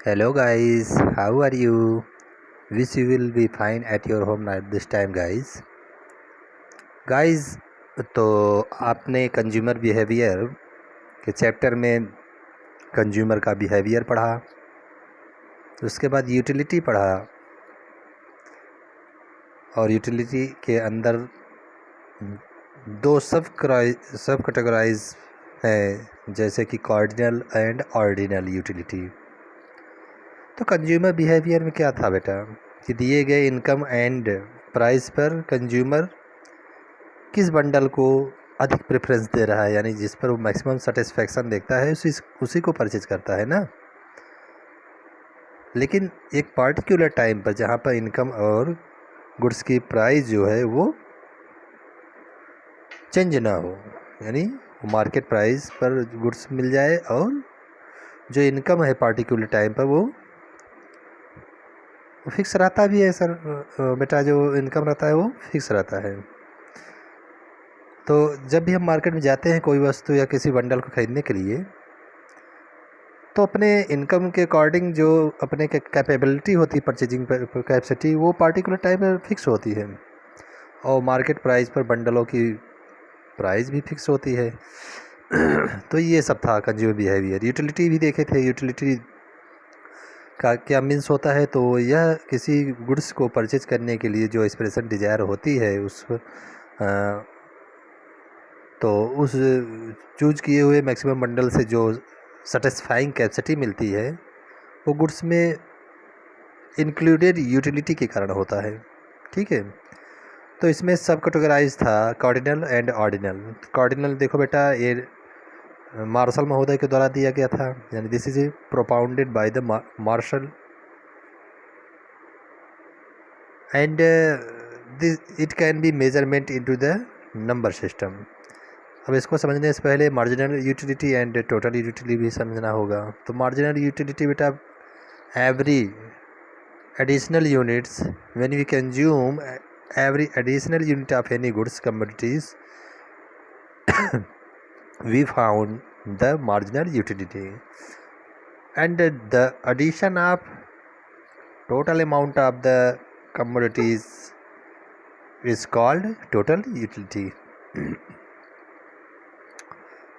Hello guys, how are you? Wish you will be fine at your home at this time guys. Guys, तो आपने consumer behaviour के chapter में consumer का behaviour पढ़ा, उसके बाद यूटिलिटी पढ़ा और यूटिलिटी के अंदर दो सब कैटेगराइज हैं, जैसे कि कार्डिनल एंड ऑर्डिनल यूटिलिटी। तो कंज्यूमर बिहेवियर में क्या था बेटा कि दिए गए इनकम एंड प्राइस पर कंज्यूमर किस बंडल को अधिक प्रेफरेंस दे रहा है, यानी जिस पर वो मैक्सिमम सेटिस्फैक्शन देखता है उसी को परचेज करता है ना। लेकिन एक पार्टिकुलर टाइम पर जहाँ पर इनकम और गुड्स की प्राइस जो है वो चेंज ना हो, यानी मार्केट प्राइस पर गुड्स मिल जाए और जो इनकम है पार्टिकुलर टाइम पर वो फिक्स रहता भी है सर। बेटा जो इनकम रहता है वो फिक्स रहता है। तो जब भी हम मार्केट में जाते हैं कोई वस्तु या किसी बंडल को खरीदने के लिए, तो अपने इनकम के अकॉर्डिंग जो अपने कैपेबिलिटी होती है, परचेजिंग कैपेसिटी, वो पार्टिकुलर टाइम पर फिक्स होती है और मार्केट प्राइस पर बंडलों की प्राइस भी फिक्स होती है। तो ये सब था कंज्यूमर बिहेवियर। यूटिलिटी भी देखे थे। यूटिलिटी का क्या मीन्स होता है, तो यह किसी गुड्स को परचेज करने के लिए जो एक्सप्रेशन डिज़ायर होती है तो उस चूज किए हुए मैक्सिमम बंडल से जो सेटिस्फाइंग कैपेसिटी मिलती है वो गुड्स में इंक्लूडेड यूटिलिटी के कारण होता है। ठीक है, तो इसमें सब कैटेगराइज था कार्डिनल एंड ऑर्डिनल। कार्डिनल देखो बेटा, ये मार्शल महोदय के द्वारा दिया गया था, यानी this is propounded by the martial and this it can be measurement into the number system. अब इसको समझने से पहले marginal utility and total utility भी समझना होगा। तो मार्जिनल यूटिलिटी बेटा, every additional units when we consume every additional unit of any goods commodities we found the marginal utility, and the addition of total amount of the commodities is called total utility।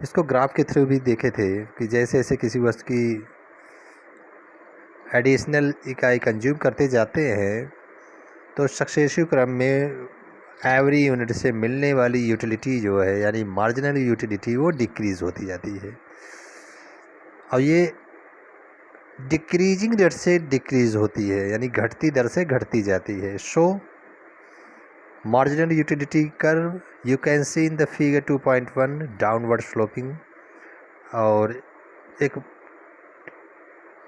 इसको graph के through भी देखे थे कि जैसे जैसे किसी वस्तु की एडिशनल इकाई कंज्यूम करते जाते हैं तो सक्सेसिव क्रम में एवरी यूनिट से मिलने वाली यूटिलिटी जो है, यानी मार्जिनल यूटिलिटी, वो डिक्रीज़ होती जाती है और ये डिक्रीजिंग रेट से डिक्रीज़ होती है, यानी घटती दर से घटती जाती है। सो marginal utility curve you can see in the figure 2.1 downward sloping. और एक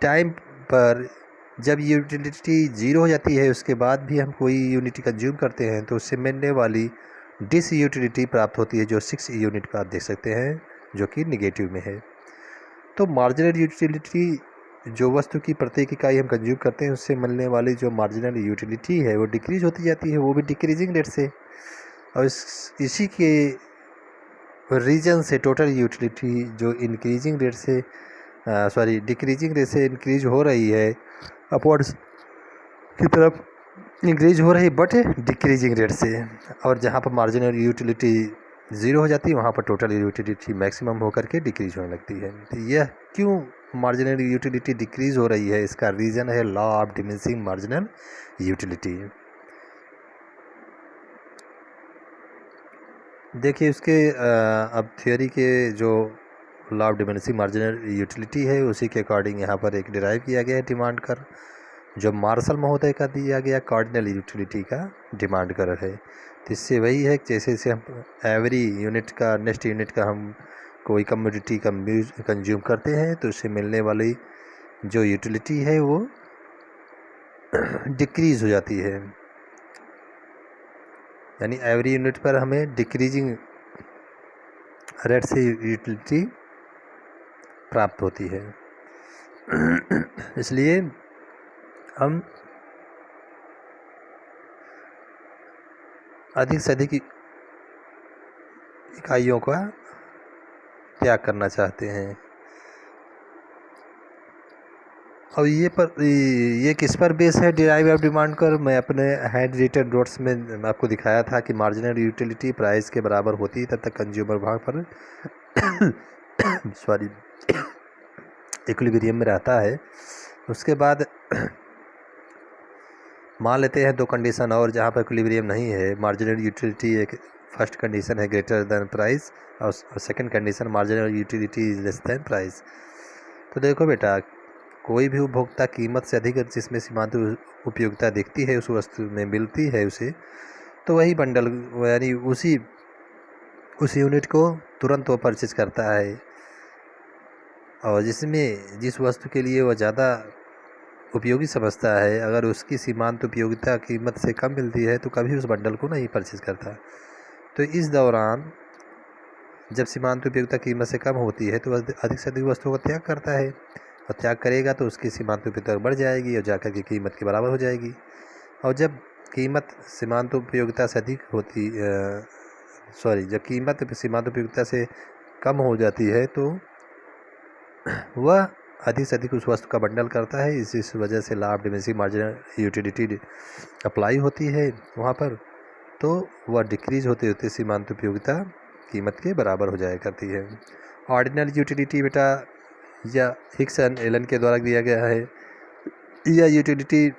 टाइम पर जब यूटिलिटी ज़ीरो हो जाती है उसके बाद भी हम कोई यूनिट कंज्यूम करते हैं तो उससे मिलने वाली डिस यूटिलिटी प्राप्त होती है, जो 6 यूनिट पर आप देख सकते हैं, जो कि निगेटिव में है। तो मार्जिनल यूटिलिटी, जो वस्तु की प्रत्येक इकाई हम कंज्यूम करते हैं उससे मिलने वाली जो मार्जिनल यूटिलिटी है वो डिक्रीज होती जाती है, वो भी डिक्रीजिंग रेट से। और इसी के रीजन से टोटल यूटिलिटी जो इंक्रीजिंग रेट से डिक्रीजिंग रेट से इंक्रीज हो रही है, अपवर्ड्स की तरफ इंक्रीज हो रही, बट डिक्रीजिंग रेट से। और जहाँ पर मार्जिनल यूटिलिटी ज़ीरो हो जाती है वहाँ पर टोटल यूटिलिटी मैक्सिमम होकर के डिक्रीज होने लगती है। तो यह क्यों मार्जिनल यूटिलिटी डिक्रीज हो रही है, इसका रीज़न है law of diminishing marginal utility. देखिए उसके अब थियोरी के जो law of diminishing marginal utility है उसी के अकॉर्डिंग यहाँ पर एक डिराइव किया गया है डिमांड कर, जो मार्शल महोदय का दिया गया कार्डिनल यूटिलिटी का डिमांड कर है। तो इससे वही है कि जैसे जैसे हम एवरी यूनिट का नेक्स्ट यूनिट का हम कोई कम्योडिटी कंज्यूम करते हैं तो उससे मिलने वाली जो यूटिलिटी है वो डिक्रीज़ हो जाती है, यानी एवरी यूनिट पर हमें डिक्रीजिंग रेट से यूटिलिटी प्राप्त होती है। इसलिए हम अधिक से अधिक इकाइयों का त्याग करना चाहते हैं। और ये किस पर बेस है डिराइव ऑफ डिमांड कर, मैं अपने हैंड रिटेड नोट्स में आपको दिखाया था कि मार्जिनल यूटिलिटी प्राइस के बराबर होती है तब तक कंज्यूमर भाग पर सॉरी इक्विलिब्रियम में रहता है। उसके बाद मान लेते हैं दो कंडीशन और जहाँ पर इक्विलिब्रियम नहीं है, मार्जिनल यूटिलिटी एक फर्स्ट कंडीशन है ग्रेटर देन प्राइस और second condition marginal utility is less than price. तो देखो बेटा, कोई भी उपभोक्ता कीमत से अधिक जिसमें सीमांत उपयोगिता दिखती है उस वस्तु में मिलती है उसे, तो वही बंडल यानी उस यूनिट को तुरंत वो परचेज करता है। और जिस वस्तु के लिए वह ज़्यादा उपयोगी समझता है, अगर उसकी सीमांत उपयोगिता कीमत से कम मिलती है तो कभी उस बंडल को नहीं परचेज करता। तो इस दौरान जब सीमांत उपयोगिता कीमत से कम होती है तो वह अधिक से अधिक वस्तुओं का त्याग करता है, और त्याग करेगा तो उसकी सीमांत उपयोगिता बढ़ जाएगी और जाकर के कीमत के बराबर हो जाएगी। और जब कीमत सीमांत उपयोगिता से अधिक होती जब कीमत सीमांत उपयोगिता से कम हो जाती है तो वह अधिक से अधिक उस वस्तु का बंडल करता है। इस वजह से लाभ डिमिनिशिंग मार्जिनल यूटिलिटी अप्लाई होती है वहाँ पर, तो वह डिक्रीज होते होते सीमांत उपयोगिता कीमत के बराबर हो जाया करती है। ऑर्डिनल यूटिलिटी बेटा या हिक्स एंड एलन के द्वारा दिया गया है। यह यूटिलिटी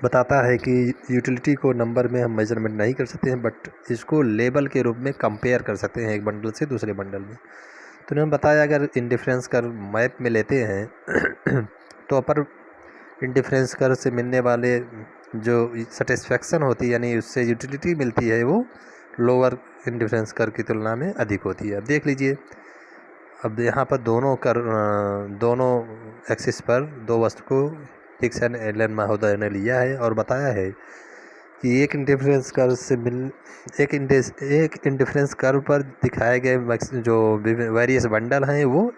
बताता है कि यूटिलिटी को नंबर में हम मेजरमेंट नहीं कर सकते हैं, बट इसको लेबल के रूप में कंपेयर कर सकते हैं एक बंडल से दूसरे बंडल में। तो उन्होंने बताया अगर इंडिफरेंस कर मैप में लेते हैं तो अपर इंडिफरेंस कर से मिलने वाले जो सेटिस्फेक्शन होती है यानी उससे यूटिलिटी मिलती है वो लोअर इंडिफरेंस कर की तुलना में अधिक होती है। अब देख लीजिए, अब यहाँ पर दोनों एक्सिस पर दो वस्तु को हिक्स एंड एलन महोदय ने लिया है और बताया है कि एक इंडिफरेंस कर्व पर दिखाए गए जो वेरियस बंडल हैं वो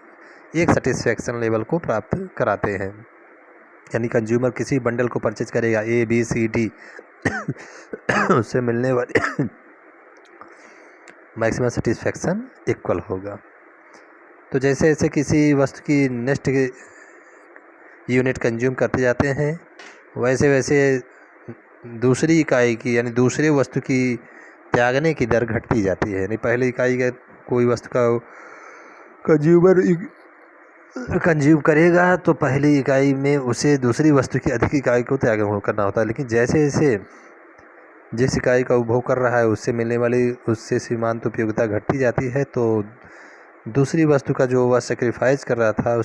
एक सेटिस्फेक्शन लेवल को प्राप्त कराते हैं। यानी कंज्यूमर किसी बंडल को परचेज करेगा ए बी सी डी उससे मिलने वाली मैक्सिमम सेटिस्फेक्शन इक्वल होगा। तो जैसे जैसे किसी वस्तु की नेक्स्ट यूनिट कंज्यूम करते जाते हैं वैसे वैसे दूसरी इकाई की यानी दूसरे वस्तु की त्यागने की दर घटती जाती है। यानी पहली इकाई का कोई वस्तु का कंज्यूम करेगा तो पहली इकाई में उसे दूसरी वस्तु की अधिक इकाई को त्याग करना होता है, लेकिन जैसे जैसे जिस इकाई का उपभोग कर रहा है उससे सीमांत उपयोगिता घटती जाती है, तो दूसरी वस्तु का जो वह सेक्रीफाइस कर रहा था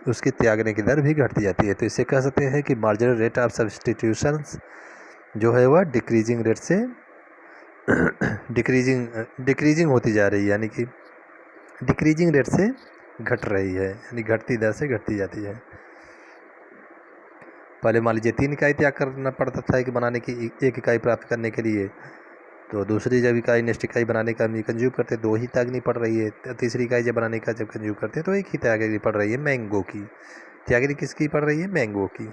उसकी त्यागने की दर भी घटती जाती है। तो इसे कह सकते हैं कि मार्जिनल रेट ऑफ सब्स्टिट्यूशंस जो है वह डिक्रीजिंग रेट से डिक्रीजिंग होती जा रही है, यानी कि डिक्रीजिंग रेट से घट रही है, यानी घटती दर से घटती जाती है। पहले मान लीजिए 3 इकाई त्याग करना पड़ता था कि बनाने की 1 इकाई प्राप्त करने के लिए, तो दूसरी जब इकाई नेक्स्ट इकाई बनाने का कंज्यूम करते 2 ही त्यागनी पड़ रही है। तीसरी इकाई जब बनाने का जब कंज्यूम करते तो 1 ही त्यागनी पड़ रही है मैंगो की। त्यागनी किसकी पड़ रही है? मैंगो की।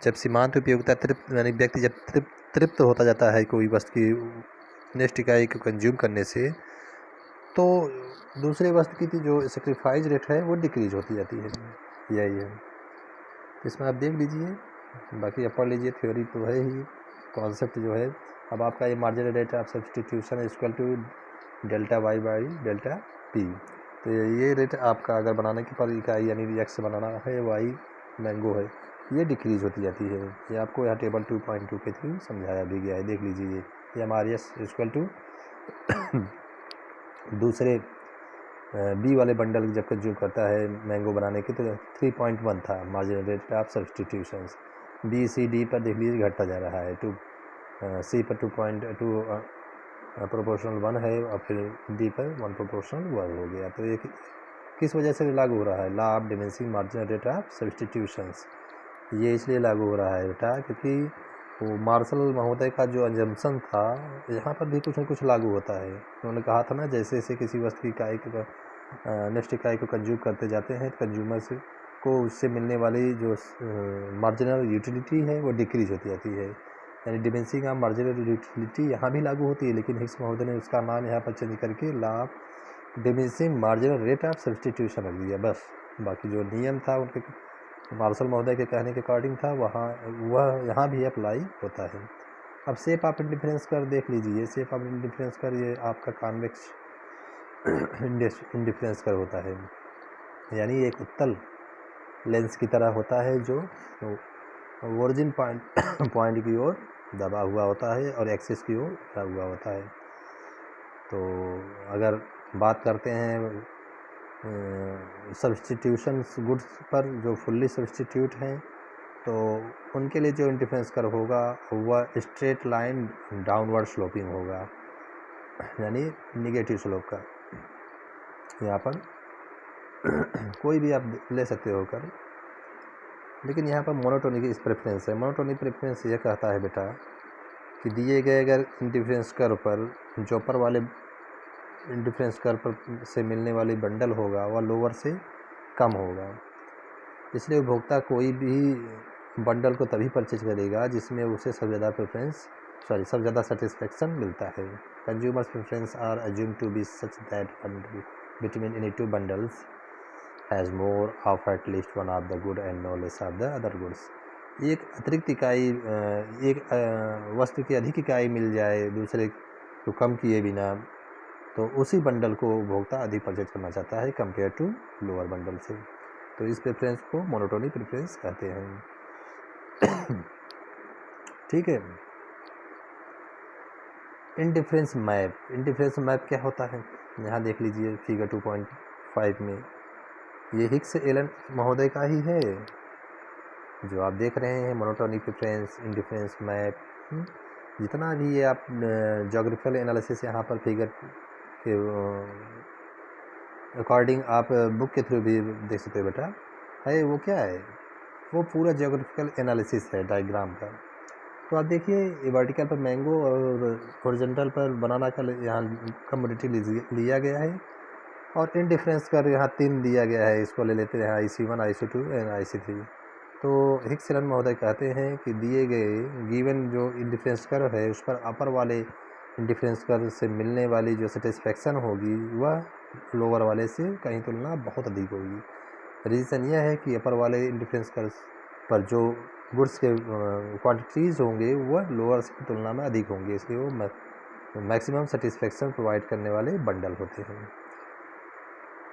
जब सीमांत उपयोगिता तृप्त यानी व्यक्ति जब तृप्त होता जाता है कोई वस्तु की नेक्स्ट इकाई को कंज्यूम करने से, तो दूसरे वस्तु की जो सेक्रीफाइस रेट है वो डिक्रीज होती जाती है। यही है, इसमें आप देख लीजिए, बाकी आप पढ़ लीजिए, थ्योरी तो है ही, कॉन्सेप्ट जो है। अब आपका ये marginal rate of substitution equal to delta Y by delta P. तो ये रेट आपका अगर बनाने की पर इकाई यानी एक्स बनाना है, वाई मैंगो है, ये डिक्रीज होती जाती है। ये आपको यहाँ टेबल 2.2 के थ्रू समझाया भी गया है, देख लीजिए। ये हमारे एस इक्वल टू दूसरे बी वाले बंडल जब कंज्यूम करता है मैंगो बनाने की तो 3.1 था marginal rate of substitutions. B C D पर देख लीजिए घटता जा रहा है, सी पर 2.2 प्रोपोर्शनल 1 है और फिर डी पर 1 प्रोपोर्शनल 1 हो गया। तो ये किस वजह से लागू हो रहा है? Law of diminishing marginal rate of substitutions. ये इसलिए लागू हो रहा है बेटा क्योंकि वो मार्शल महोदय का जो अजम्पशन था यहाँ पर भी कुछ न कुछ लागू होता है। उन्होंने कहा था ना, जैसे जैसे किसी वस्तु की इकाई को नेक्स्ट इकाई को कंज्यूम करते जाते हैं कंज्यूमर्स को उससे मिलने वाली जो मार्जिनल यूटिलिटी है वो डिक्रीज होती जाती है। यानी डिमिनिशिंग ऑफ मार्जिनल यूटिलिटी यहाँ भी लागू होती है, लेकिन हिक्स महोदय ने उसका नाम यहाँ पर चेंज करके law of diminishing marginal rate of substitution रख दिया बस। बाकी जो नियम था उनके मार्शल महोदय के कहने के अकॉर्डिंग था, वह यहाँ भी अप्लाई होता है। अब शेप ऑफ इंडिफरेंस कर देख लीजिए। शेप ऑफ इंडिफरेंस कर ये आपका कॉन्वेक्स इंडिफरेंस कर होता है, यानी एक उत्तल लेंस की तरह होता है जो ओरिजिन पॉइंट की ओर दबा हुआ होता है और एक्सिस की ओर दबा हुआ होता है। तो अगर बात करते हैं सब्सटीट्यूशंस गुड्स पर जो फुल्ली सब्सटीट्यूट हैं, तो उनके लिए जो इंडिफरेंस कर होगा वह स्ट्रेट लाइन डाउनवर्ड स्लोपिंग होगा, यानी निगेटिव स्लोप का। यहाँ पर कोई भी आप ले सकते हो कर, लेकिन यहाँ पर मोनोटोनिक इस प्रेफरेंस है। मोनोटोनिक प्रेफरेंस यह कहता है बेटा कि दिए गए अगर इंडिफरेंस कर्व पर जो ऊपर वाले इंडिफरेंस कर्व पर से मिलने वाली बंडल होगा वह लोअर से कम होगा, इसलिए उपभोक्ता कोई भी बंडल को तभी परचेज करेगा जिसमें उसे सबसे ज़्यादा सेटिस्फेक्शन मिलता है। Consumers preference are assume to be such that bundle between any two bundles has more of at least one of the good and no less of the other goods. एक अतिरिक्त इकाई, एक वस्तु की अधिक इकाई मिल जाए दूसरे को कम किए बिना, तो उसी बंडल को उपभोक्ता अधिक परचेज करना चाहता है कंपेयर टू लोअर बंडल से। तो इस प्रेफरेंस को मोनोटोनिक प्रेफरेंस कहते हैं। ठीक है। इंडिफरेंस मैप क्या होता है, यहाँ देख लीजिए फिगर 2.5 में। ये हिक्स एलन महोदय का ही है जो आप देख रहे हैं, मोनोटोनिक प्रेफरेंस, इंडिफरेंस मैप। जितना भी ये आप ज्योग्राफिकल एनालिसिस यहाँ पर फिगर के अकॉर्डिंग आप बुक के थ्रू भी देख सकते हो बेटा, है वो क्या है, वो पूरा ज्योग्राफिकल एनालिसिस है डायग्राम का। तो आप देखिए वर्टिकल पर मैंगो और हॉरिजॉन्टल पर बनाना का यहाँ कमोडिटी लिया गया है, और इंडिफरेंस कर यहाँ 3 दिया गया है। इसको ले लेते हैं IC1, IC2 एंड IC3। तो हिक्स एलन महोदय कहते हैं कि दिए गए गिवन जो इंडिफरेंस कर्व है उस पर अपर वाले इंडिफरेंस कर्व से मिलने वाली जो सेटिस्फेक्शन होगी वह लोअर वाले से कहीं तुलना बहुत अधिक होगी। रीज़न यह है कि अपर वाले इंडिफरेंस कर्व पर जो गुड्स के क्वांटिटीज़ होंगे वह लोअर की तुलना में अधिक होंगे, इसलिए वो मैक्सिमम सेटिस्फेक्शन प्रोवाइड करने वाले बंडल होते हैं।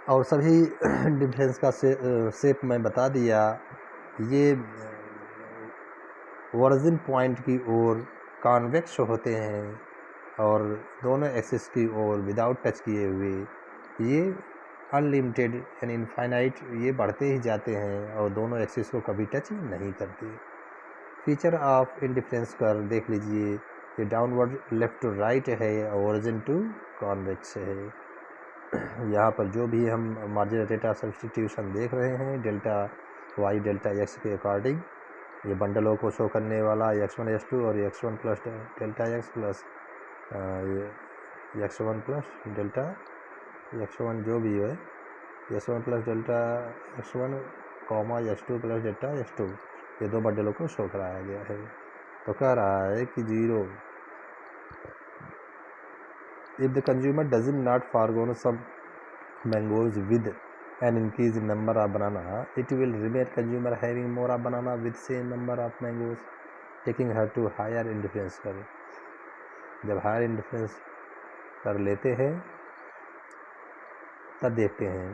और सभी डिफरेंस का शेप मैं बता दिया। ये ओरिजिन पॉइंट की ओर कॉन्वेक्स होते हैं और दोनों एक्सिस की ओर विदाउट टच किए हुए ये अनलिमिटेड यानी इनफाइनाइट ये बढ़ते ही जाते हैं और दोनों एक्सिस को कभी टच नहीं करते। फीचर ऑफ इंडिफरेंस कर देख लीजिए, ये डाउनवर्ड लेफ्ट टू राइट है और ओरिजिन टू कॉन्वेक्स है। यहाँ पर जो भी हम मार्जिनल डेटा सब्सटीट्यूशन देख रहे हैं डेल्टा वाई डेल्टा एक्स के अकॉर्डिंग, ये बंडलों को शो करने वाला x1 x2 और x1 plus delta x plus x1 plus delta x1 जो भी है x1 plus delta x1 comma x2 plus delta x2, ये 2 बंडलों को शो कराया गया है। तो कह रहा है कि 0 if the consumer does not forgo some mangoes with an increase in number of banana, it will remain consumer having more of banana with same number of mangoes, taking her to higher indifference कर। जब higher indifference कर लेते हैं तब देखते हैं।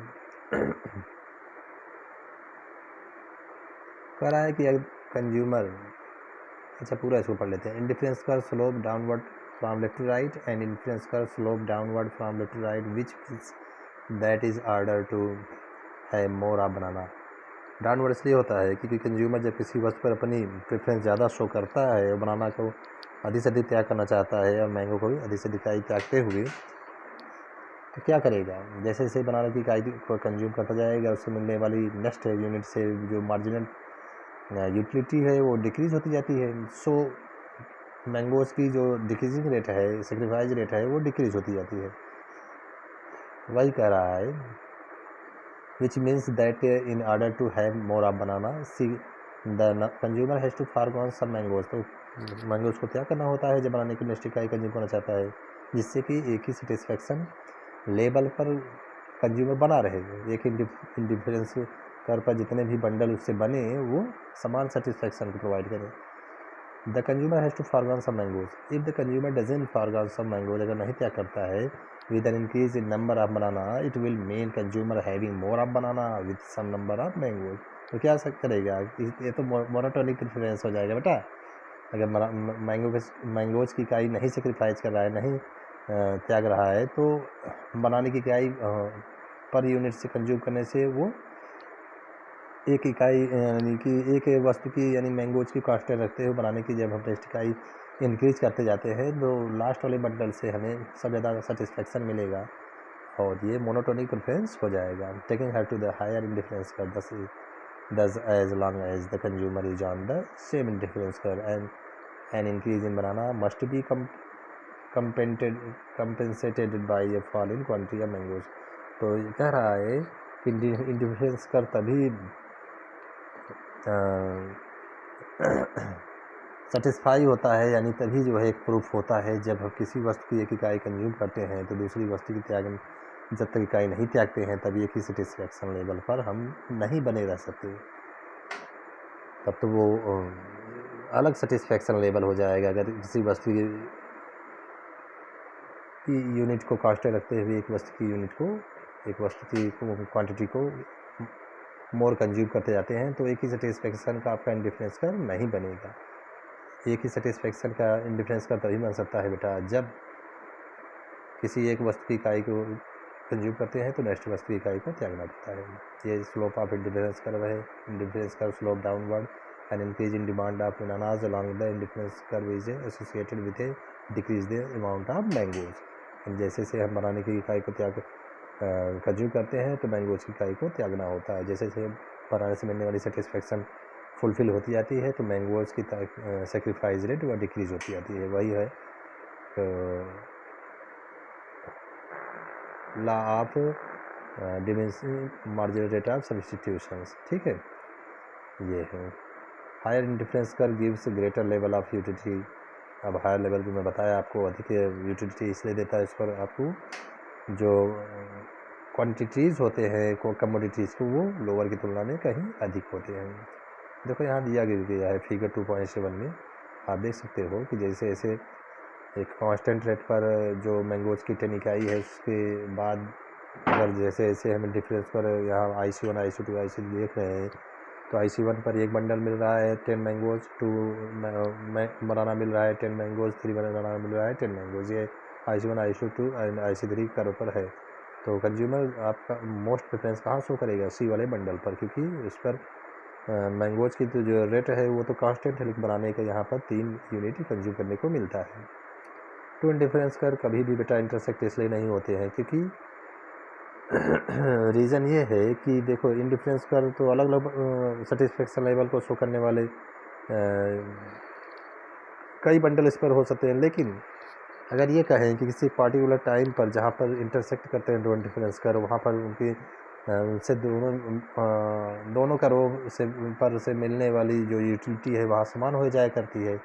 कह रहा है कि अगर कंज्यूमर, अच्छा पूरा इसको पढ़ लेते हैं। Indifference curve slope downward from left to right and indifference curve slope downward from left to right which means that is order to है मोर ऑफ बनाना। डाउनवर्ड इसलिए होता है क्योंकि कंज्यूमर जब किसी वस्तु पर अपनी प्रेफरेंस ज़्यादा शो करता है और बनाना को अधिक से अधिक त्याग करना चाहता है और मैंगो को भी अधिक से अधिक त्यागते हुए, तो क्या करेगा, जैसे जैसे बनाना की इकाई को कंज्यूम करता जाएगा उससे मिलने वाली नेक्स्ट यूनिट से जो मार्जिनल यूटिलिटी है वो डिक्रीज होती जाती है। सो मैंगोज़ की जो डिक्रीजिंग रेट है, सेक्रीफाइज रेट है, वो डिक्रीज होती जाती है। वही कह रहा है which means that in order to have more of banana see the consumer has to forgone some mangoes. तो मैंगोज़ को त्याग करना होता है जब बनाने की नेक्स्ट इकाई कंज्यूम करना चाहता है, जिससे कि एक ही सेटिस्फेक्शन लेवल पर कंज्यूमर बना रहे। एक इंडिफरेंस कर पर जितने भी बंडल उससे बने वो समान सेटिस्फैक्शन को प्रोवाइड करें। The consumer has to forgone some mangoes. If the consumer doesn't forgone some mangoes, अगर नहीं त्याग करता है with an increase in number of banana, it will mean consumer having more of banana with some number of mangoes. तो क्या करेगा, ये तो मोनोटोनिक प्रेफरेंस हो जाएगा बेटा। अगर मैंगोज की इकाई नहीं सेक्रीफाइस कर रहा है, नहीं त्याग रहा है, तो बनाने की इकाई पर यूनिट से कंज्यूम करने से वो एक इकाई यानी कि एक वस्तु की यानी मैंगोज की कांस्टेंट रखते हुए बनाने की जब हम टेस्ट इकाई इंक्रीज करते जाते हैं तो लास्ट वाले बंडल से हमें सब ज़्यादा सेटिस्फैक्शन मिलेगा और ये मोनोटोनिक प्रेफरेंस हो जाएगा। Taking her to the higher indifference curve thus as long as the consumer is on the same indifference curve and increase in banana must be compensated by a fall in quantity of mangoes। तो ये कह रहा है कि indifference कर तभी satisfy होता है, यानी तभी जो है एक प्रूफ होता है जब हम किसी वस्तु की एक इकाई कंज्यूम करते हैं तो दूसरी वस्तु की त्याग जब तक इकाई नहीं त्यागते हैं तब एक ही सेटिस्फैक्शन लेवल पर हम नहीं बने रह सकते। तब तो वो अलग सेटिस्फैक्शन लेवल हो जाएगा अगर किसी वस्तु की यूनिट को कांस्टेंट रखते हुए एक वस्तु की क्वांटिटी को मोर कंज्यूम करते जाते हैं तो एक ही सेटिस्फैक्शन का आपका इंडिफरेंस कर नहीं बनेगा। एक ही सेटिस्फैक्शन का इंडिफरेंस कर तभी बन सकता है बेटा जब किसी एक वस्तु की इकाई को कंज्यूम करते हैं तो नेक्स्ट वस्तु की इकाई को त्यागना पड़ता है। ये स्लोप ऑफ इंडिफरेंस कर्व है। Indifference curve slope downward and increase in demand of bananas along the indifference curve is associated with A decrease the amount of mangoes. जैसे से हम बनाने की इकाई को कंज्यूम करते हैं तो मैंगोज की इकाई को त्यागना होता है। जैसे जैसे बनाने से मिलने वाली सेटिस्फैक्शन फुलफिल होती जाती है तो मैंगोज की सेक्रीफाइस रेट वह डिक्रीज होती जाती है। वही है law of diminishing marginal rate of substitutions. ठीक है, ये है हायर इंडिफरेंस कर gives greater level of utility. अब हायर लेवल भी मैं बताया आपको अधिक यूटिलिटी इसलिए देता है इस पर आपको जो क्वांटिटीज़ होते हैं को कमोडिटीज़ को वो लोअर की तुलना में कहीं अधिक होते हैं। देखो यहाँ दिया गया है फिगर 2.7 में आप देख सकते हो कि जैसे ऐसे एक कांस्टेंट रेट पर जो मैंगोज की 10 इकाई है उसके बाद अगर जैसे ऐसे हमें डिफरेंस पर यहाँ IC1 IC2 IC3 देख रहे हैं तो IC1 पर एक बंडल मिल रहा है 10 मैंगोज, 2 बनाना मिल रहा है 10 मैंगोज, 3 बनाना मिल रहा है 10 मैंगोज। ये IC1 IC2 and IC3 curve पर है। तो कंज्यूमर आपका मोस्ट प्रेफरेंस कहाँ शो करेगा, सी वाले बंडल पर, क्योंकि उस पर मैंगोज की तो जो रेट है वो तो कांस्टेंट है लेकिन बनाने का यहाँ पर 3 यूनिट कंज्यूम करने को मिलता है। टू इंडिफरेंस कर कभी भी बेटा इंटरसेक्ट इसलिए नहीं होते हैं क्योंकि रीज़न ये है कि देखो इंडिफरेंस कर तो अलग अलग सेटिस्फेक्शन लेवल को शो करने वाले कई बंडल इस पर हो सकते हैं, लेकिन अगर ये कहें कि किसी पार्टिकुलर टाइम पर जहाँ पर इंटरसेक्ट करते हैं दो इंडिफरेंस कर वहाँ पर उनकी उनसे दोनों का रो से मिलने वाली जो यूटिलिटी है वहाँ समान हो जाया करती है।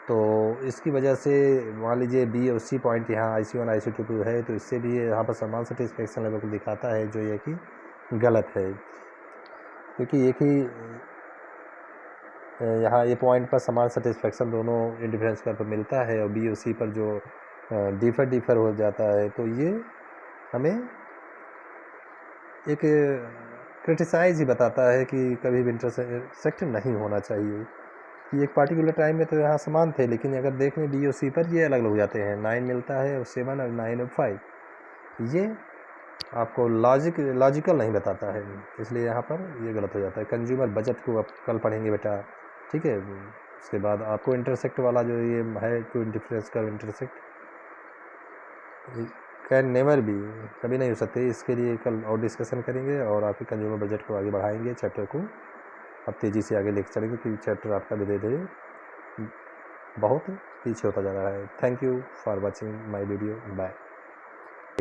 तो इसकी वजह से मान लीजिए B और C पॉइंट यहाँ IC1 IC2 है तो इससे भी यहाँ पर समान सेटिस्फेक्शन लेवल को दिखाता है जो ये कि गलत है, क्योंकि एक ही यहाँ ये पॉइंट पर समान सेटिस्फेक्शन दोनों इंडिफरेंस कर पर मिलता है और B और C पर जो डिफर हो जाता है तो ये हमें एक क्रिटिसाइज ही बताता है कि कभी भी इंटरसेक्ट नहीं होना चाहिए कि एक पार्टिकुलर टाइम में तो यहाँ समान थे लेकिन अगर देख लें B और C पर ये अलग अलग हो जाते हैं। 9 मिलता है और 7 और 9 और 5 ये आपको लॉजिकल नहीं बताता है, इसलिए यहाँ पर ये गलत हो जाता है। कंज्यूमर बजट को आप कल पढ़ेंगे बेटा, ठीक है। उसके बाद आपको इंटरसेक्ट वाला जो ये है टू इंडिफरेंस कर इंटरसेक्ट कैन नेवर भी कभी नहीं हो सकते, इसके लिए कल और डिस्कशन करेंगे और आपके कंज्यूमर बजट को आगे बढ़ाएंगे चैप्टर को। अब तेज़ी से आगे लेकर चलेंगे क्योंकि चैप्टर आपका धीरे धीरे बहुत पीछे होता जा रहा है। Thank you for watching my video, bye.